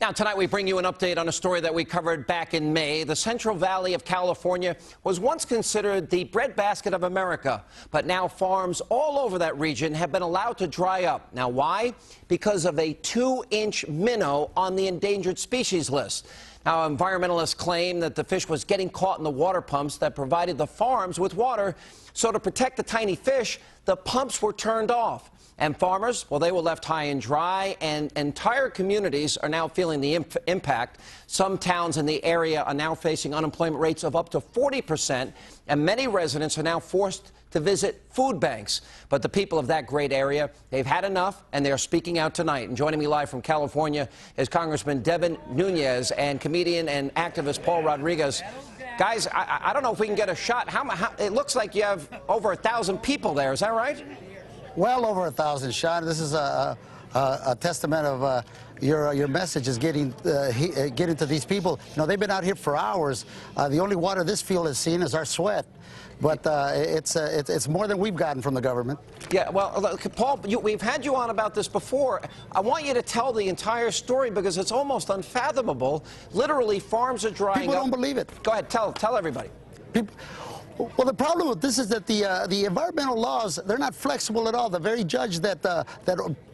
Now, tonight we bring you an update on a story that we covered back in May. The Central Valley of California was once considered the breadbasket of America, but now farms all over that region have been allowed to dry up. Now, why? Because of a 2-inch minnow on the endangered species list. Now, environmentalists claim that the fish was getting caught in the water pumps that provided the farms with water. So to protect the tiny fish, the pumps were turned off. And farmers, well, they were left high and dry, and entire communities are now feeling the impact. Some towns in the area are now facing unemployment rates of up to 40%, and many residents are now forced to visit food banks. But the people of that great area, they've had enough, and they're speaking out tonight. And joining me live from California is Congressman Devin Nunes and comedian and activist Paul Rodriguez. Guys, I don't know if we can get a shot. It looks like you have over 1,000 people there. Is that right? Well over 1,000, Sean. This is a testament of your message is getting to these people. You know, they've been out here for hours. The only water this field has seen is our sweat. But it's more than we've gotten from the government. Yeah, well, look, Paul, we've had you on about this before. I want you to tell the entire story because it's almost unfathomable. Literally, farms are drying up. People don't believe it. Go ahead, tell everybody. Well, the problem with this is that the environmental laws, they're not flexible at all. The very judge that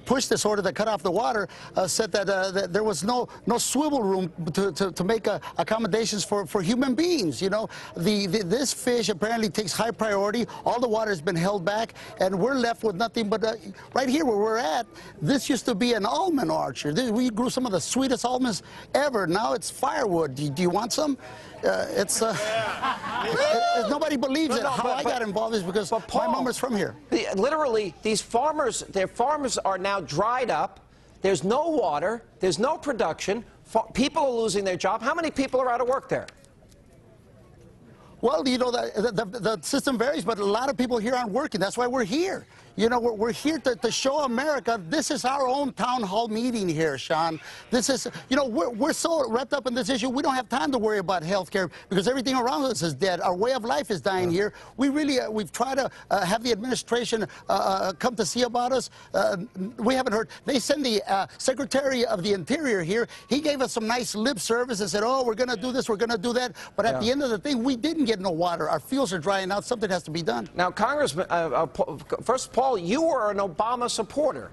pushed this order that cut off the water said that there was no swivel room to make accommodations for human beings. You know, this fish apparently takes high priority. All the water has been held back, and we're left with nothing but right here where we're at. This used to be an almond orchard. We grew some of the sweetest almonds ever. Now it's firewood. Do you want some? Nobody believes it. How I got involved is because Paul, my mom is from here. Literally, these farmers, their farms are now dried up. There's no water. There's no production. People are losing their job. How many people are out of work there? Well, you know, the system varies, but a lot of people here aren't working. That's why we're here. You know, we're here to show America this is our own town hall meeting here, Sean. This is, you know, we're so wrapped up in this issue, we don't have time to worry about health care because everything around us is dead. Our way of life is dying here. We've tried to have the administration come to see about us. We haven't heard. They sent the Secretary of the Interior here. He gave us some nice lip service and said, oh, we're going to do this, we're going to do that. But at the end of the thing, we didn't get no water. Our fields are drying out. Something has to be done. Now, Congressman, first, Paul, you were an Obama supporter.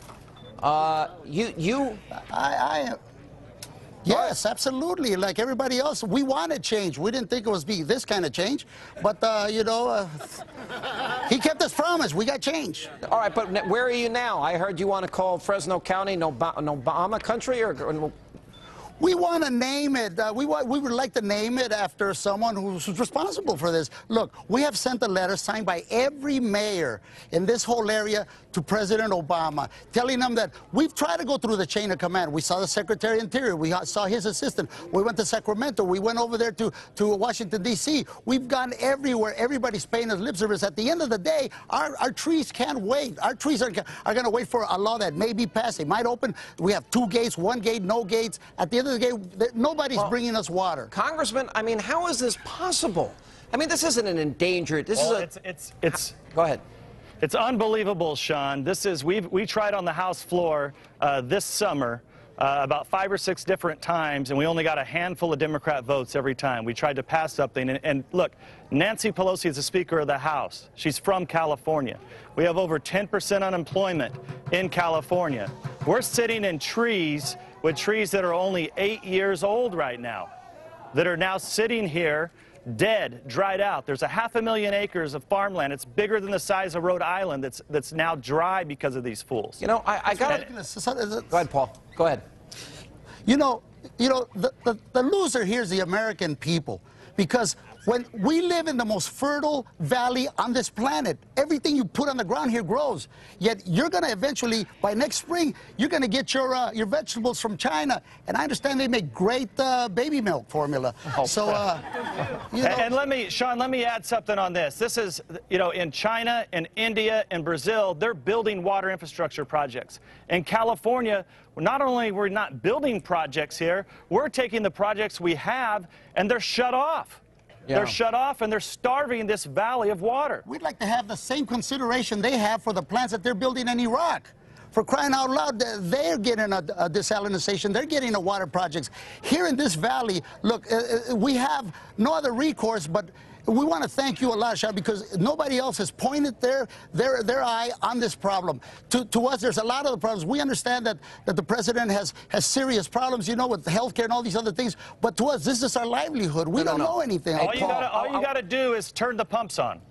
Yes, absolutely. Like everybody else, we wanted change. We didn't think it was be this kind of change, but you know, he kept his promise. We got change. All right, but where are you now? I heard you want to call Fresno County an Obama country, or we want to name it. We would like to name it after someone who's responsible for this. Look, we have sent a letter signed by every mayor in this whole area to President Obama, telling them that we've tried to go through the chain of command. We saw the Secretary of Interior. We saw his assistant. We went to Sacramento. We went over there to Washington, D.C. We've gone everywhere. Everybody's paying us lip service. At the end of the day, our trees can't wait. Our trees are going to wait for a law that may be passed. It might open. We have 2 gates, 1 gate, no gates. At the end of the day, nobody's bringing us water. Congressman, I mean, how is this possible? I mean, this isn't an endangered. This is a. Go ahead. It's unbelievable, Sean. This is we tried on the House floor this summer about 5 or 6 different times, and we only got a handful of Democrat votes every time. We tried to pass something, and look, Nancy Pelosi is the Speaker of the House. She's from California. We have over 10% unemployment in California. We're sitting in trees with trees that are only 8 years old right now, that are now sitting here dead, dried out. There's 500,000 acres of farmland. It's bigger than the size of Rhode Island that's now dry because of these fools. You know, I got it. Go ahead, Paul. Go ahead. You know, the loser here is the American people, because when we live in the most fertile valley on this planet, everything you put on the ground here grows. Yet you're going to eventually, by next spring, you're going to get your vegetables from China. And I understand they make great baby milk formula. Oh. So, you know. And Sean, let me add something on this. This is, you know, in China, in India, and Brazil, they're building water infrastructure projects. In California, not only we're not building projects here, we're taking the projects we have and they're shut off. Yeah. They're shut off and they're starving this valley of water. We'd like to have the same consideration they have for the plants that they're building in Iraq. For crying out loud, they're getting a desalinization. They're getting a water projects. Here in this valley, look, we have no other recourse, but we want to thank you a lot, Sean, because nobody else has pointed their eye on this problem. To us, there's a lot of the problems. We understand that the president has serious problems, you know, with healthcare and all these other things. But to us, this is our livelihood. We don't know anything. All you got to do is turn the pumps on.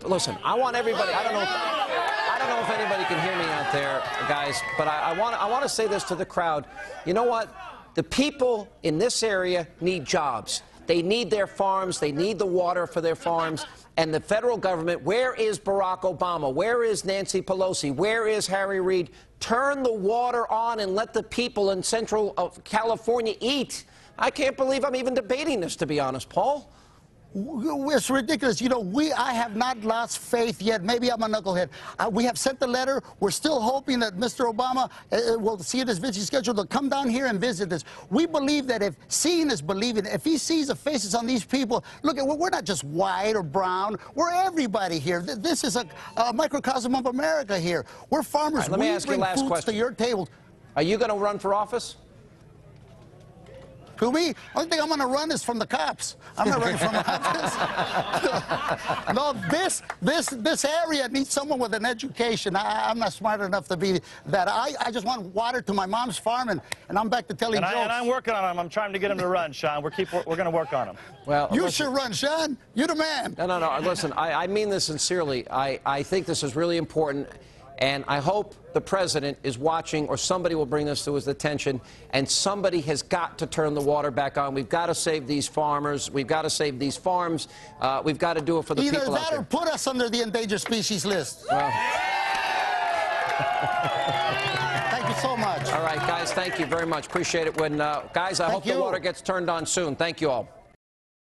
Listen, I want everybody. I don't know if anybody can hear me out there, guys, but I want to say this to the crowd. You know what? The people in this area need jobs. They need their farms. They need the water for their farms. And the federal government, where is Barack Obama? Where is Nancy Pelosi? Where is Harry Reid? Turn the water on and let the people in Central California eat. I can't believe I'm even debating this, to be honest, Paul. It's ridiculous. You know, I have not lost faith yet. Maybe I'm a knucklehead. We have sent the letter. We're still hoping that Mr. Obama will see this busy schedule to come down here and visit this. We believe that if seeing is believing, if he sees the faces on these people, look, we're not just white or brown. We're everybody here. This is a microcosm of America here. We're farmers. Right, let me ask you last question. To your table. Are you going to run for office? Who, me? Only thing I'm going to run is from the cops. I'm not running from office. No, this area needs someone with an education. I'm not smart enough to be that. I just want water to my mom's farm, and I'm back to telling jokes. And I'm working on him. I'm trying to get him to run, Sean. We're going to work on him. Well, you should run, Sean. You're the man. No. Listen, I mean this sincerely. I think this is really important. And I hope the president is watching, or somebody will bring this to his attention, and somebody has got to turn the water back on. We've got to save these farmers. We've got to save these farms. We've got to do it for the people out there. Either that or put us under the endangered species list. Well. Thank you so much. All right, guys, thank you very much. Appreciate it. Guys, I hope the water gets turned on soon. Thank you all.